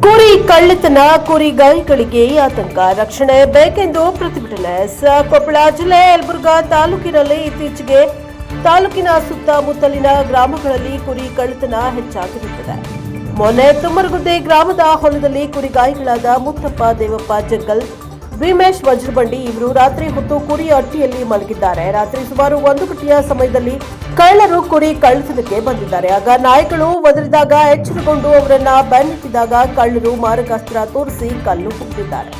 ಕುರಿ ಕಳ್ಳತನ ಕುರಿಗಾಯಿಗಳಿಗೆ ಆತಂಕ ರಕ್ಷಣೆ ಬೇಕೆಂದು ಪ್ರತಿಭಟನೆ ಕೊಪ್ಪಳ ಜಿಲ್ಲೆ ಯಲಬುರ್ಗಾ ತಾಲೂಕಿನಲ್ಲಿ ಇತ್ತೀಚೆಗೆ ತಾಲೂಕಿನ ಸುತ್ತಮುತ್ತಲಿನ ಗ್ರಾಮಗಳಲ್ಲಿ ಕುರಿ ಕಳ್ಳತನ ಹೆಚ್ಚಾಗಿರುತ್ತದೆ. ಮೊನ್ನೆ ತುಮ್ಮರಗುದ್ದೆ ಗ್ರಾಮದ ಹೊಲದಲ್ಲಿ ಕುರಿಗಾಯಿಗಳಾದ ಮುತ್ತಪ್ಪ ದೇವಪ್ಪ ಜಗ್ಗಲ್, ಭೀಮೇಶ್ ವಜ್ರಬಂಡಿ ಇವರು ರಾತ್ರಿ ಹೊತ್ತು ಕುರಿ ಅಟ್ಟಿಯಲ್ಲಿ ಮಲಗಿದ್ದಾರೆ. ರಾತ್ರಿ ಸುಮಾರು 1 ಗಂಟೆಯ ಸಮಯದಲ್ಲಿ ಕಳ್ಳರು ಕುರಿ ಕಳ್ಳತನಕ್ಕೆ ಬಂದಿದ್ದಾರೆ. ಆಗ ನಾಯಿಗಳು ಒದರಿದಾಗ ಎಚ್ಚರಗೊಂಡು ಅವರನ್ನ ಬೆನ್ನಟ್ಟಿದಾಗ ಕಳ್ಳರು ಮಾರಕಾಸ್ತ್ರ ತೋರಿಸಿ ಕಲ್ಲು ಹೊಡೆದಿದ್ದಾರೆ.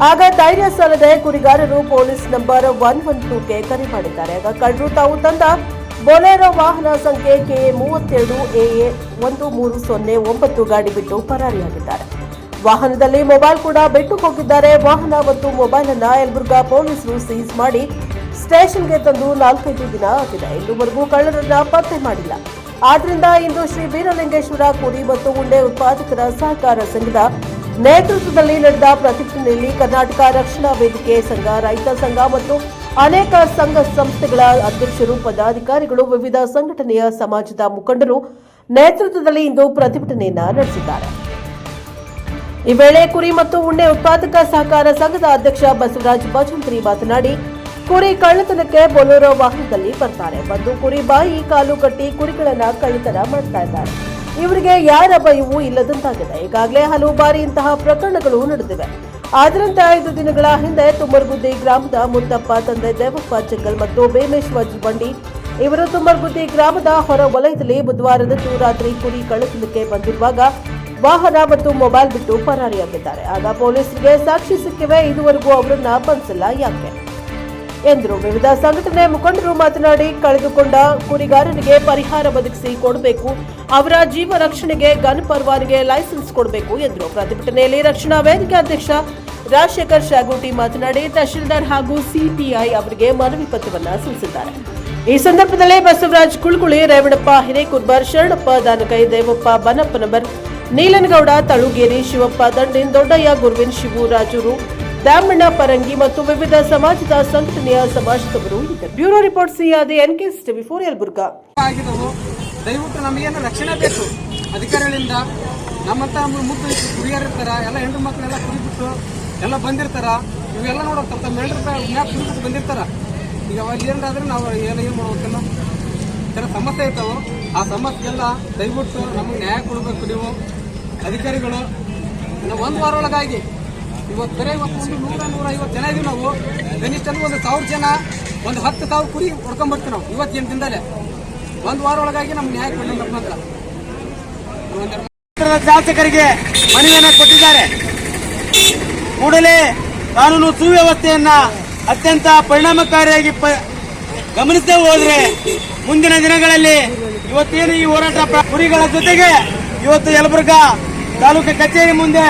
ಆಗ ಧೈರ್ಯ ಸಾಲದೆ ಕುರಿಗಾರರು ಪೊಲೀಸ್ ನಂಬರ್ 112ಗೆ ಕರೆ ಮಾಡಿದ್ದಾರೆ. ಆಗ ಕಳ್ಳರು ತಾವು ತಂದ ಬೊಲೆರೋ ವಾಹನ ಸಂಖ್ಯೆ KA32AA13009 ಗಾಡಿ ಬಿಟ್ಟು ಪರಾರಿಯಾಗಿದ್ದಾರೆ. ವಾಹನದಲ್ಲಿ ಮೊಬೈಲ್ ಕೂಡ ಬಿಟ್ಟು ಹೋಗಿದ್ದಾರೆ. ವಾಹನ ಮತ್ತು ಮೊಬೈಲ್ ಅನ್ನ ಯಲಬುರ್ಗಾ ಪೊಲೀಸರು ಸೀಸ್ ಮಾಡಿ ಸ್ಟೇಷನ್ಗೆ ತಂದು 4-5 ದಿನ ಆಗಿದೆ. ಇಲ್ಲಿವರೆಗೂ ಕಳ್ಳರನ್ನ ಪತ್ತೆ ಮಾಡಿಲ್ಲ. ಆದ್ರಿಂದ ಇಂದು ಶ್ರೀ ಬೀರಲಿಂಗೇಶ್ವರ ಕುರಿ ಮತ್ತು ಉಂಡೆ ಉತ್ಪಾದಕರ ಸಹಕಾರ ಸಂಘದ ನೇತೃತ್ವದಲ್ಲಿ ನಡೆದ ಪ್ರತಿಭಟನೆಯಲ್ಲಿ ಕರ್ನಾಟಕ ರಕ್ಷಣಾ ವೇದಿಕೆ ಸಂಘ, ರೈತ ಸಂಘ ಮತ್ತು ಅನೇಕ ಸಂಘ ಸಂಸ್ಥೆಗಳ ಅಧ್ಯಕ್ಷರು, ಪದಾಧಿಕಾರಿಗಳು, ವಿವಿಧ ಸಂಘಟನೆಯ ಸಮಾಜದ ಮುಖಂಡರು ನೇತೃತ್ವದಲ್ಲಿ ಇಂದು ಪ್ರತಿಭಟನೆಯನ್ನ ನಡೆಸಿದ್ದಾರೆ. ಈ ವೇಳೆ ಕುರಿ ಮತ್ತು ಉಣ್ಣೆ ಉತ್ಪಾದಕ ಸಹಕಾರ ಸಂಘದ ಅಧ್ಯಕ್ಷ ಬಸವರಾಜ್ ಭಜಂತ್ರಿ ಮಾತನಾಡಿ, ಕುರಿ ಕಳ್ಳತನಕ್ಕೆ ಬೊಲೆರೋ ವಾಹನದಲ್ಲಿ ಬರ್ತಾರೆ. ಬಂದು ಕುರಿ ಬಾಯಿ ಕಾಲು ಕಟ್ಟಿ ಕುರಿಗಳನ್ನ ಕಳ್ಳತನ ಮಾಡ್ತಾ ಇದ್ದಾರೆ. ಇವರಿಗೆ ಯಾರ ಭಯವೂ ಇಲ್ಲದಂತಾಗಿದೆ. ಈಗಾಗಲೇ ಹಲವು ಬಾರಿ ಇಂತಹ ಪ್ರಕರಣಗಳು ನಡೆದಿವೆ. ಆದ್ರಿಂದ 5 ದಿನಗಳ ಹಿಂದೆ ತುಮ್ಮರಗುದ್ದಿ ಗ್ರಾಮದ ಮುತ್ತಪ್ಪ ತಂದೆ ದೇವಪ್ಪ ಜಗ್ಗಲ್ ಮತ್ತು ಭೀಮೇಶ್ ವಜ್ರಬಂಡಿ ಇವರು ತುಮ್ಮರಗುದ್ದಿ ಗ್ರಾಮದ ಹೊರ ವಲಯದಲ್ಲಿ ಬುಧವಾರದಂದು ರಾತ್ರಿ ಕುರಿ ಕಳ್ಳತನಕ್ಕೆ ಬಂದಿರುವಾಗ ವಾಹನ ಮತ್ತು ಮೊಬೈಲ್ ಬಿಟ್ಟು ಪರಾರಿಯಾಗಿದ್ದಾರೆ. ಆಗ ಪೊಲೀಸರಿಗೆ ಸಾಕ್ಷಿ ಸಿಕ್ಕಿವೆ. ಇದುವರೆಗೂ ಅವರನ್ನ ಬಂಧಿಸಿಲ್ಲ ಯಾಕೆ ಎಂದರು. ವಿವಿಧ ಸಂಘಟನೆ ಮುಖಂಡರು ಮಾತನಾಡಿ, ಕಳೆದುಕೊಂಡ ಕುರಿಗಾರರಿಗೆ ಪರಿಹಾರ ಒದಗಿಸಿ ಕೊಡಬೇಕು, ಅವರ ಜೀವ ರಕ್ಷಣೆಗೆ ಗನ್ ಪರವಾನಿಗೆ ಲೈಸೆನ್ಸ್ ಕೊಡಬೇಕು ಎಂದರು. ಪ್ರತಿಭಟನೆಯಲ್ಲಿ ರಕ್ಷಣಾ ವೇದಿಕೆ ಅಧ್ಯಕ್ಷ ರಾಜಶೇಖರ್ ಶಾಗೂಟಿ ಮಾತನಾಡಿ, ತಹಶೀಲ್ದಾರ್ ಹಾಗೂ ಸಿಪಿಐ ಅವರಿಗೆ ಮನವಿ ಪತ್ರವನ್ನ ಸಲ್ಲಿಸಿದ್ದಾರೆ. ಈ ಸಂದರ್ಭದಲ್ಲಿ ಬಸವರಾಜ್ ಕುಳ್ಕುಳಿ, ರೇವಣಪ್ಪ ಹಿರೇಕುರ್ಬರ್, ಶರಣಪ್ಪ ದಾನಕೈ, ದೇವಪ್ಪ ಬನಪ್ಪನವರ್, ನೀಲನಗೌಡ ತಳುಗೇರಿ, ಶಿವಪ್ಪ ದಂಡಿನ್, ದೊಡ್ಡಯ್ಯ ಗುರುವಿನ್, ಶಿವು ರಾಜೂರು, ದಾಮಣ್ಣ ಪರಂಗಿ ಮತ್ತು ವಿವಿಧ ಸಮಾಜದ ಸಂಘಟನೆಯ ಸಮಾಜದವರು ಇದ್ದರು. ಬ್ಯೂರೋ ರಿಪೋರ್ಟ್ ಸಿಯಾದಿ NKS TV4 ಯಲಬುರ್ಗಾ. ದಯವಿಟ್ಟು ನಮಗೇನು ರಕ್ಷಣೆ ಬೇಕು ಅಧಿಕಾರಿಗಳಿಂದ. ನಮ್ಮಂತ ಮುದ್ದು ಹುಡುಗಿಯರಿರ್ತಾರ, ಎಲ್ಲ ಹೆಣ್ಣು ಮಕ್ಕಳೆಲ್ಲ ಕುರಿಬಿಟ್ಟು ಎಲ್ಲ ಬಂದಿರ್ತಾರ. ಇವೆಲ್ಲ ನೋಡೋ ತಮ್ಮ ಮ್ಯಾಪ್ ಕುರಿಬಿಟ್ಟು ಬಂದಿರ್ತಾರ. ಈಗ ಅವಾಗ ಏನಾದ್ರೆ ನಾವು ಏನು ಮಾಡ್ಬೇಕಲ್ಲ ಥರ ಸಮಸ್ಯೆ ಇರ್ತಾವೆ. ಆ ಸಮಸ್ಯೆಗೆಲ್ಲ ದಯವಿಟ್ಟು ನಮಗೆ ನ್ಯಾಯ ಕೊಡಬೇಕು. ನೀವು ಅಧಿಕಾರಿಗಳು ಒಂದು ವಾರ ಒಳಗಾಗಿ ಇವತ್ತು ಬರೀ ಇವತ್ತು 100-150 ಜನ ಇದೀವಿ ನಾವು. ಕನಿಷ್ಠ 1,000 ಜನ, 10,000 ಕುರಿ ಹೊಡ್ಕೊಂಡ್ಬರ್ತೀವಿ ನಾವು ಇವತ್ತಿನ ದಿನದಲ್ಲೇ. 1 ವಾರ ಒಳಗಾಗಿ ನಮ್ಗೆ ನ್ಯಾಯ ಕೊಡಲಿಲ್ಲ ಅಂತ ಶಾಸಕರಿಗೆ ಮನವಿಯನ್ನು ಕೊಟ್ಟಿದ್ದಾರೆ. ಕೂಡಲೇ ಕಾನೂನು ಸುವ್ಯವಸ್ಥೆಯನ್ನ ಅತ್ಯಂತ ಪರಿಣಾಮಕಾರಿಯಾಗಿ ಗಮನಿಸದೆ ಹೋದ್ರೆ ಮುಂದಿನ ದಿನಗಳಲ್ಲಿ ಇವತ್ತೇನು ಈ ಹೋರಾಟ ಕುರಿಗಳ ಜೊತೆಗೆ ಇವತ್ತು ಯಲಬುರ್ಗಾ ತಾಲೂಕು ಕಚೇರಿ ಮುಂದೆ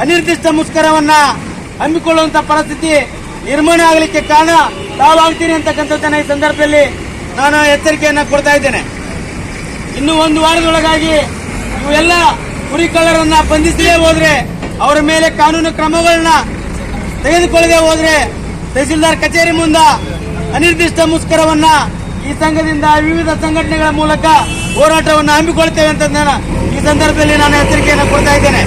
ಅನಿರ್ದಿಷ್ಟ ಮುಷ್ಕರವನ್ನ ಹಮ್ಮಿಕೊಳ್ಳುವಂತ ಪರಿಸ್ಥಿತಿ ನಿರ್ಮಾಣ ಆಗಲಿಕ್ಕೆ ಕಾರಣ ತಾವಾಗ್ತೀನಿ ಅಂತಕ್ಕಂಥದ್ದನ್ನ ಈ ಸಂದರ್ಭದಲ್ಲಿ ನಾನು ಎಚ್ಚರಿಕೆಯನ್ನ ಕೊಡ್ತಾ ಇದ್ದೇನೆ. ಇನ್ನು 1 ವಾರದೊಳಗಾಗಿ ಇವೆಲ್ಲ ಕುರಿ ಕಳ್ಳರನ್ನ ಬಂಧಿಸದೇ ಹೋದ್ರೆ, ಅವರ ಮೇಲೆ ಕಾನೂನು ಕ್ರಮಗಳನ್ನ ತೆಗೆದುಕೊಳ್ಳದೆ ಹೋದ್ರೆ ತಹಸೀಲ್ದಾರ್ ಕಚೇರಿ ಮುಂದ ಅನಿರ್ದಿಷ್ಟ ಮುಷ್ಕರವನ್ನ ಈ ಸಂಘದಿಂದ ವಿವಿಧ ಸಂಘಟನೆಗಳ ಮೂಲಕ ಹೋರಾಟವನ್ನು ಹಮ್ಮಿಕೊಳ್ತೇವೆ ಅಂತ ಈ ಸಂದರ್ಭದಲ್ಲಿ ನಾನು ಎಚ್ಚರಿಕೆಯನ್ನು ಕೊಡ್ತಾ ಇದ್ದೇನೆ.